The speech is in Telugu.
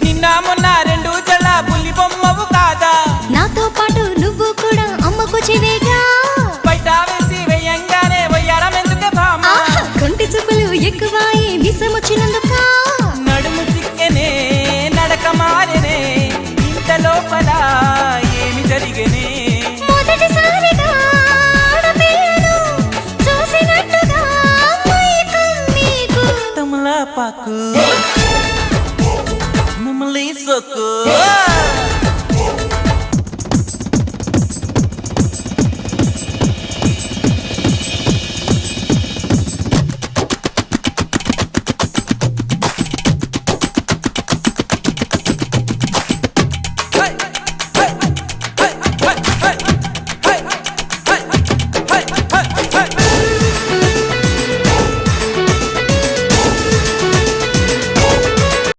నిన్న మొన్న రెండు జల పులి బొమ్మవు కాదా, నాతో పాటు నువ్వు కూడా అమ్మకు చెవేగా. బయట వేసి వేయంగానే వయ్యారం ఎందుకే భామ, కొంటి చూపులు ఎక్కువాయి విసమొచ్చినందుక. నడుము చిక్కెనే నడక మారెనే, ఇంత లోపల ఏమి జరిగనే. మొదటిసారిగా ఆడపిల్లను చూసినట్టుగా మైకం నీకు. తమలపాకు నమలి సొక్కు